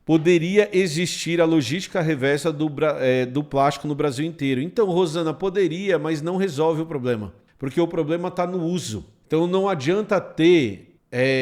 poderia existir a logística reversa do plástico no Brasil inteiro. Então, Rosana, poderia, mas não resolve o problema. Porque o problema está no uso. Então, não adianta ter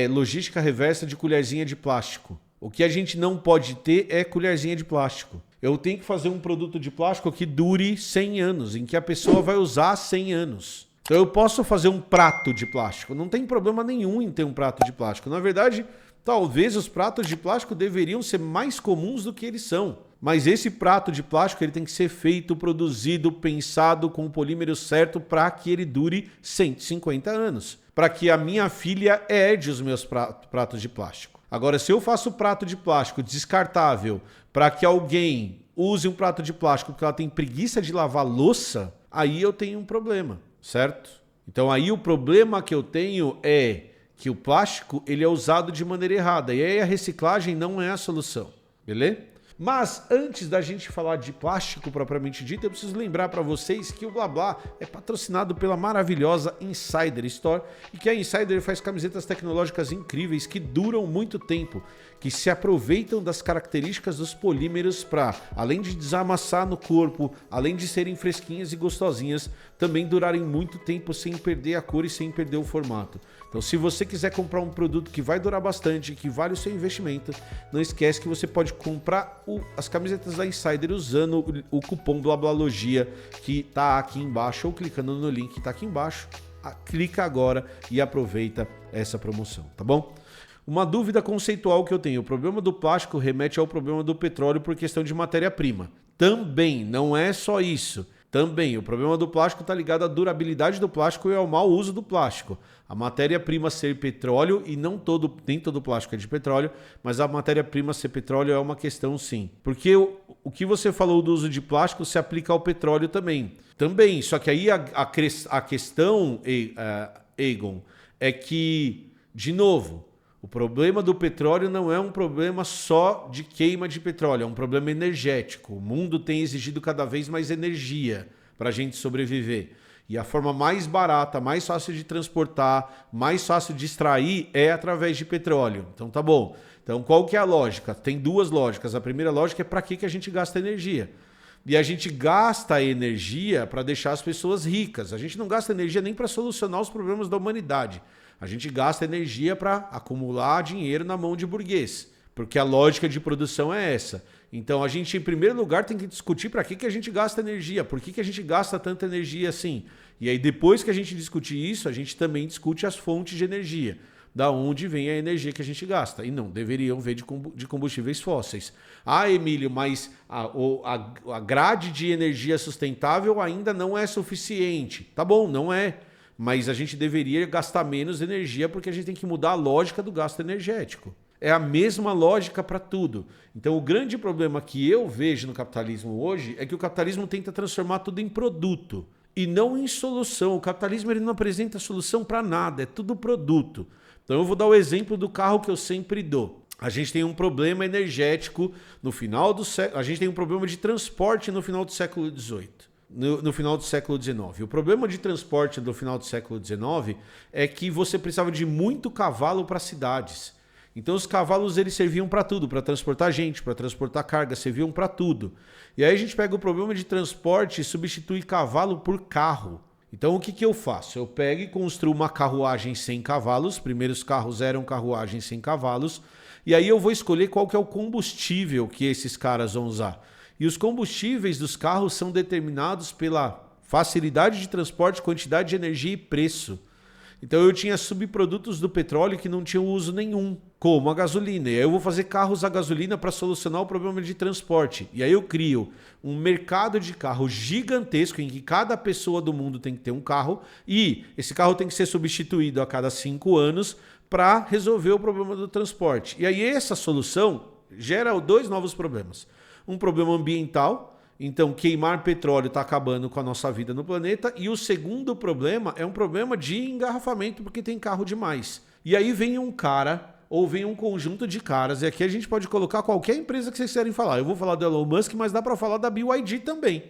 logística reversa de colherzinha de plástico. O que a gente não pode ter é colherzinha de plástico. Eu tenho que fazer um produto de plástico que dure 100 anos, em que a pessoa vai usar 100 anos. Então eu posso fazer um prato de plástico. Não tem problema nenhum em ter um prato de plástico. Na verdade, talvez os pratos de plástico deveriam ser mais comuns do que eles são. Mas esse prato de plástico ele tem que ser feito, produzido, pensado com o polímero certo para que ele dure 150 anos. Para que a minha filha herde os meus pratos de plástico. Agora, se eu faço prato de plástico descartável para que alguém use um prato de plástico porque ela tem preguiça de lavar louça, aí eu tenho um problema, certo? Então aí o problema que eu tenho é que o plástico ele é usado de maneira errada e aí a reciclagem não é a solução, beleza? Mas antes da gente falar de plástico propriamente dito, eu preciso lembrar para vocês que o Blabla é patrocinado pela maravilhosa Insider Store e que a Insider faz camisetas tecnológicas incríveis que duram muito tempo, que se aproveitam das características dos polímeros para, além de desamassar no corpo, além de serem fresquinhas e gostosinhas, também durarem muito tempo sem perder a cor e sem perder o formato. Então, se você quiser comprar um produto que vai durar bastante, que vale o seu investimento, não esquece que você pode comprar as camisetas da Insider usando o cupom BLABLALOGIA que está aqui embaixo ou clicando no link que está aqui embaixo. Clica agora e aproveita essa promoção, tá bom? Uma dúvida conceitual que eu tenho, o problema do plástico remete ao problema do petróleo por questão de matéria-prima. Também, não é só isso. Também, o problema do plástico está ligado à durabilidade do plástico e ao mau uso do plástico. A matéria-prima ser petróleo, e nem todo plástico é de petróleo, mas a matéria-prima ser petróleo é uma questão sim. Porque o que você falou do uso de plástico se aplica ao petróleo também. Também, só que aí a questão, Egon, é que, de novo, o problema do petróleo não é um problema só de queima de petróleo, é um problema energético. O mundo tem exigido cada vez mais energia para a gente sobreviver. E a forma mais barata, mais fácil de transportar, mais fácil de extrair é através de petróleo. Então tá bom. Então qual que é a lógica? Tem duas lógicas. A primeira lógica é para que a gente gasta energia. E a gente gasta energia para deixar as pessoas ricas. A gente não gasta energia nem para solucionar os problemas da humanidade. A gente gasta energia para acumular dinheiro na mão de burguês, porque a lógica de produção é essa. Então a gente, em primeiro lugar, tem que discutir para que a gente gasta energia, por que a gente gasta tanta energia assim. E aí depois que a gente discutir isso, a gente também discute as fontes de energia, da onde vem a energia que a gente gasta. E não deveriam vir de combustíveis fósseis. Ah, Emílio, mas a grade de energia sustentável ainda não é suficiente. Tá bom, não é. Mas a gente deveria gastar menos energia porque a gente tem que mudar a lógica do gasto energético. É a mesma lógica para tudo. Então o grande problema que eu vejo no capitalismo hoje é que o capitalismo tenta transformar tudo em produto e não em solução. O capitalismo ele não apresenta solução para nada, é tudo produto. Então eu vou dar o exemplo do carro que eu sempre dou. A gente tem um problema energético no final do século... A gente tem um problema de transporte no final do século XVIII. No final do século XIX. O problema de transporte no final do século XIX é que você precisava de muito cavalo para cidades. Então os cavalos eles serviam para tudo, para transportar gente, para transportar carga, serviam para tudo. E aí a gente pega o problema de transporte e substitui cavalo por carro. Então o que eu faço? Eu pego e construo uma carruagem sem cavalos, os primeiros carros eram carruagens sem cavalos, e aí eu vou escolher qual que é o combustível que esses caras vão usar. E os combustíveis dos carros são determinados pela facilidade de transporte, quantidade de energia e preço. Então eu tinha subprodutos do petróleo que não tinham uso nenhum, como a gasolina. E aí eu vou fazer carros a gasolina para solucionar o problema de transporte. E aí eu crio um mercado de carro gigantesco em que cada pessoa do mundo tem que ter um carro e esse carro tem que ser substituído a cada 5 anos para resolver o problema do transporte. E aí essa solução gera 2 novos problemas. Um problema ambiental, então queimar petróleo está acabando com a nossa vida no planeta. E o segundo problema é um problema de engarrafamento, porque tem carro demais. E aí vem um cara, ou vem um conjunto de caras, e aqui a gente pode colocar qualquer empresa que vocês quiserem falar. Eu vou falar do Elon Musk, mas dá para falar da BYD também.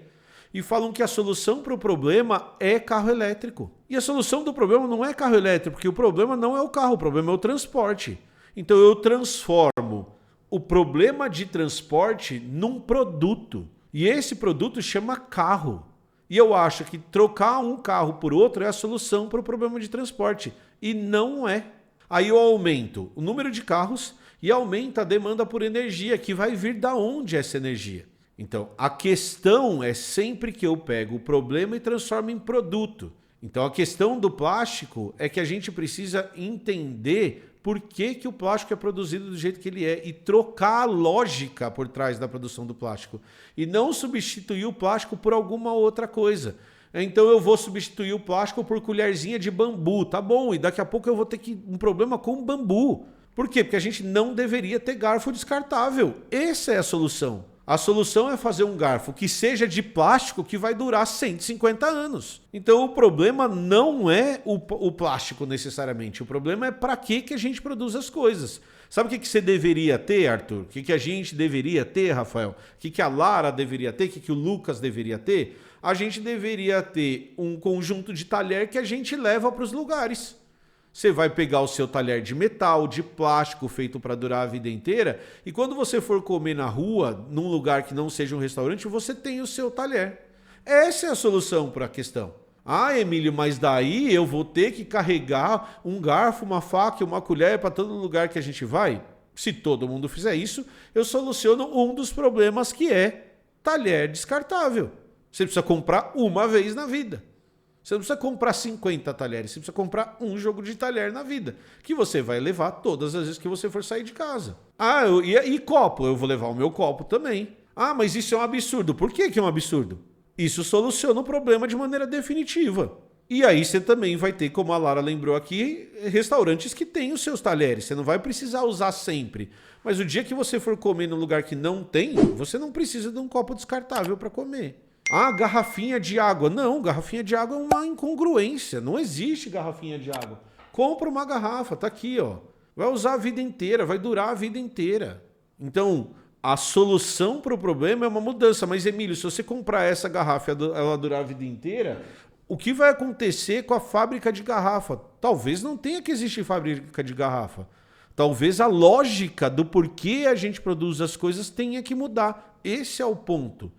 E falam que a solução para o problema é carro elétrico. E a solução do problema não é carro elétrico, porque o problema não é o carro, o problema é o transporte. Então eu transformo o problema de transporte num produto. E esse produto chama carro. E eu acho que trocar um carro por outro é a solução para o problema de transporte. E não é. Aí eu aumento o número de carros e aumenta a demanda por energia, que vai vir da onde essa energia. Então, a questão é sempre que eu pego o problema e transformo em produto. Então, a questão do plástico é que a gente precisa entender por que o plástico é produzido do jeito que ele é e trocar a lógica por trás da produção do plástico. E não substituir o plástico por alguma outra coisa. Então eu vou substituir o plástico por colherzinha de bambu, tá bom? E daqui a pouco eu vou ter um problema com o bambu. Por quê? Porque a gente não deveria ter garfo descartável. Essa é a solução. A solução é fazer um garfo que seja de plástico que vai durar 150 anos. Então o problema não é o plástico necessariamente. O problema é para que a gente produz as coisas. Sabe o que você deveria ter, Arthur? O que a gente deveria ter, Rafael? O que a Lara deveria ter? O que o Lucas deveria ter? A gente deveria ter um conjunto de talher que a gente leva para os lugares. Você vai pegar o seu talher de metal, de plástico, feito para durar a vida inteira, e quando você for comer na rua, num lugar que não seja um restaurante, você tem o seu talher. Essa é a solução para a questão. Ah, Emílio, mas daí eu vou ter que carregar um garfo, uma faca e uma colher para todo lugar que a gente vai? Se todo mundo fizer isso, eu soluciono um dos problemas, que é talher descartável. Você precisa comprar uma vez na vida. Você não precisa comprar 50 talheres, você precisa comprar um jogo de talher na vida, que você vai levar todas as vezes que você for sair de casa. Ah, e copo? Eu vou levar o meu copo também. Ah, mas isso é um absurdo. Por que é um absurdo? Isso soluciona o problema de maneira definitiva. E aí você também vai ter, como a Lara lembrou aqui, restaurantes que têm os seus talheres. Você não vai precisar usar sempre. Mas o dia que você for comer num lugar que não tem, você não precisa de um copo descartável para comer. Ah, garrafinha de água. Não, garrafinha de água é uma incongruência. Não existe garrafinha de água. Compra uma garrafa, tá aqui, ó. Vai usar a vida inteira, vai durar a vida inteira. Então, a solução para o problema é uma mudança. Mas, Emílio, se você comprar essa garrafa e ela durar a vida inteira, o que vai acontecer com a fábrica de garrafa? Talvez não tenha que existir fábrica de garrafa. Talvez a lógica do porquê a gente produz as coisas tenha que mudar. Esse é o ponto.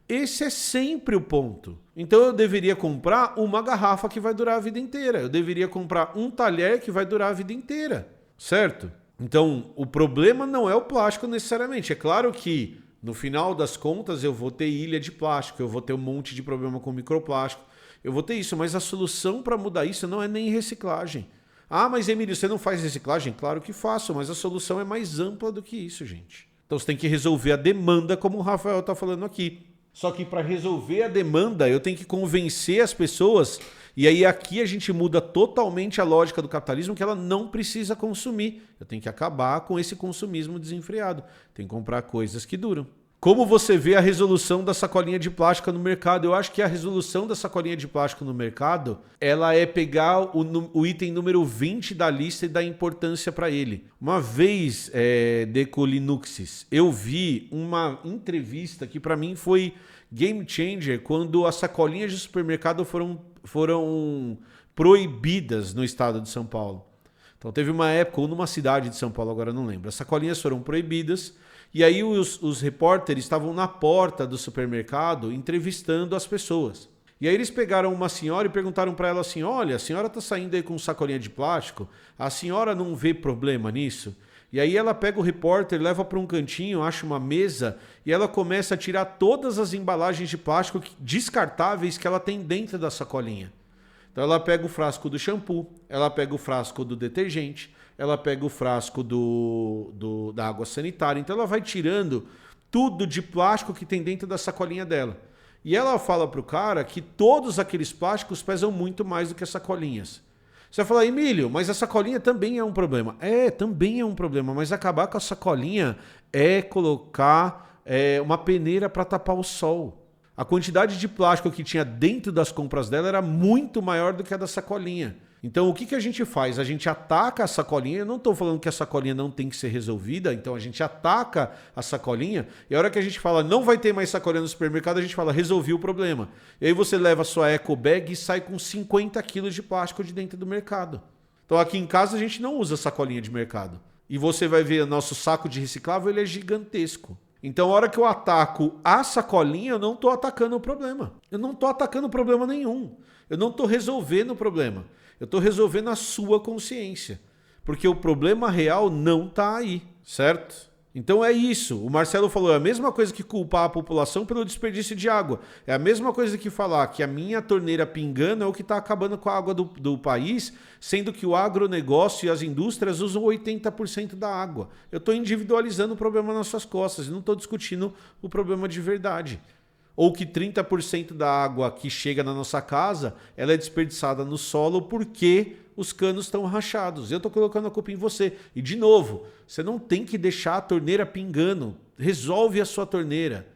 Esse é sempre o ponto. Então eu deveria comprar uma garrafa que vai durar a vida inteira. Eu deveria comprar um talher que vai durar a vida inteira. Certo? Então o problema não é o plástico necessariamente. É claro que no final das contas eu vou ter ilha de plástico, eu vou ter um monte de problema com microplástico, eu vou ter isso. Mas a solução para mudar isso não é nem reciclagem. Ah, mas Emílio, você não faz reciclagem? Claro que faço, mas a solução é mais ampla do que isso, gente. Então você tem que resolver a demanda, como o Rafael está falando aqui. Só que para resolver a demanda, eu tenho que convencer as pessoas, e aí aqui a gente muda totalmente a lógica do capitalismo, que ela não precisa consumir. Eu tenho que acabar com esse consumismo desenfreado. Tem que comprar coisas que duram. Como você vê a resolução da sacolinha de plástico no mercado? Eu acho que a resolução da sacolinha de plástico no mercado, ela é pegar o item número 20 da lista e dar importância para ele. Uma vez, Decolinuxis, eu vi uma entrevista que para mim foi game changer quando as sacolinhas de supermercado foram proibidas no estado de São Paulo. Então teve uma época, ou numa cidade de São Paulo, agora não lembro, as sacolinhas foram proibidas. E aí os repórteres estavam na porta do supermercado entrevistando as pessoas. E aí eles pegaram uma senhora e perguntaram para ela assim: olha, a senhora está saindo aí com sacolinha de plástico, a senhora não vê problema nisso? E aí ela pega o repórter, leva para um cantinho, acha uma mesa e ela começa a tirar todas as embalagens de plástico descartáveis que ela tem dentro da sacolinha. Então ela pega o frasco do shampoo, ela pega o frasco do detergente, ela pega o frasco da água sanitária. Então ela vai tirando tudo de plástico que tem dentro da sacolinha dela. E ela fala para o cara que todos aqueles plásticos pesam muito mais do que as sacolinhas. Você vai falar: Emílio, mas a sacolinha também é um problema. É, também é um problema, mas acabar com a sacolinha é colocar uma peneira para tapar o sol. A quantidade de plástico que tinha dentro das compras dela era muito maior do que a da sacolinha. Então o que a gente faz? A gente ataca a sacolinha. Eu não estou falando que a sacolinha não tem que ser resolvida. Então a gente ataca a sacolinha. E a hora que a gente fala não vai ter mais sacolinha no supermercado, a gente fala resolvi o problema. E aí você leva a sua eco bag e sai com 50 quilos de plástico de dentro do mercado. Então aqui em casa a gente não usa sacolinha de mercado. E você vai ver o nosso saco de reciclável, ele é gigantesco. Então, a hora que eu ataco a sacolinha, eu não estou atacando o problema. Eu não estou atacando problema nenhum. Eu não estou resolvendo o problema. Eu estou resolvendo a sua consciência. Porque o problema real não está aí, certo? Então é isso. O Marcelo falou, é a mesma coisa que culpar a população pelo desperdício de água. É a mesma coisa que falar que a minha torneira pingando é o que está acabando com a água do país, sendo que o agronegócio e as indústrias usam 80% da água. Eu estou individualizando o problema nas suas costas e não estou discutindo o problema de verdade. Ou que 30% da água que chega na nossa casa, ela é desperdiçada no solo porque os canos estão rachados. Eu estou colocando a culpa em você. E de novo, você não tem que deixar a torneira pingando. Resolve a sua torneira.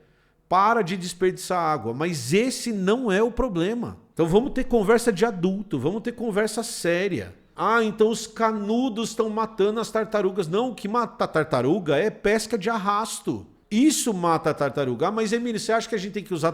Para de desperdiçar água. Mas esse não é o problema. Então vamos ter conversa de adulto, vamos ter conversa séria. Ah, então os canudos estão matando as tartarugas. Não, o que mata a tartaruga é pesca de arrasto. Isso mata a tartaruga. Ah, mas Emílio, você acha que a gente tem que usar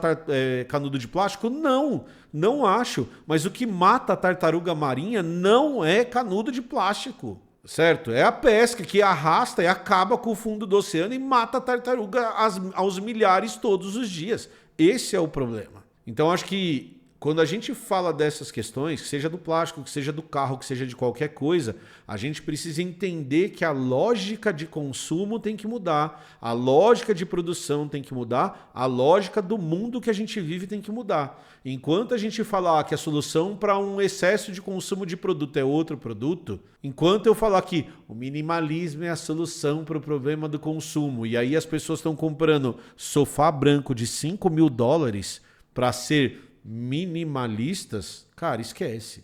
canudo de plástico? Não, não acho. Mas o que mata a tartaruga marinha não é canudo de plástico, certo? É a pesca que arrasta e acaba com o fundo do oceano e mata a tartaruga aos milhares todos os dias. Esse é o problema. Então acho que quando a gente fala dessas questões, que seja do plástico, que seja do carro, que seja de qualquer coisa, a gente precisa entender que a lógica de consumo tem que mudar, a lógica de produção tem que mudar, a lógica do mundo que a gente vive tem que mudar. Enquanto a gente falar que a solução para um excesso de consumo de produto é outro produto, enquanto eu falar que o minimalismo é a solução para o problema do consumo, e aí as pessoas estão comprando sofá branco de $5.000 para ser minimalistas, cara, esquece,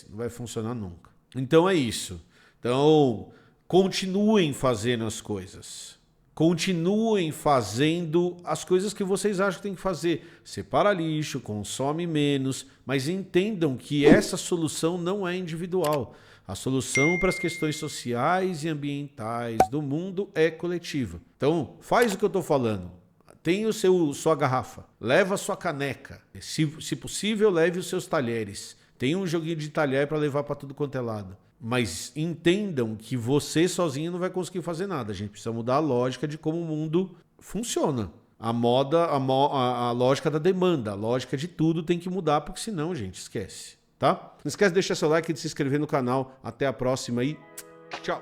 não vai funcionar nunca. Então é isso. Então, continuem fazendo as coisas. Continuem fazendo as coisas que vocês acham que tem que fazer. Separa lixo, consome menos, mas entendam que essa solução não é individual. A solução para as questões sociais e ambientais do mundo é coletiva. Então, faz o que eu estou falando. Tenha sua garrafa, leva a sua caneca, se possível leve os seus talheres, tenha um joguinho de talher para levar para tudo quanto é lado, mas entendam que você sozinho não vai conseguir fazer nada, a gente precisa mudar a lógica de como o mundo funciona, a lógica da demanda, a lógica de tudo tem que mudar, porque senão, gente, esquece, tá? Não esquece de deixar seu like e de se inscrever no canal, até a próxima e tchau!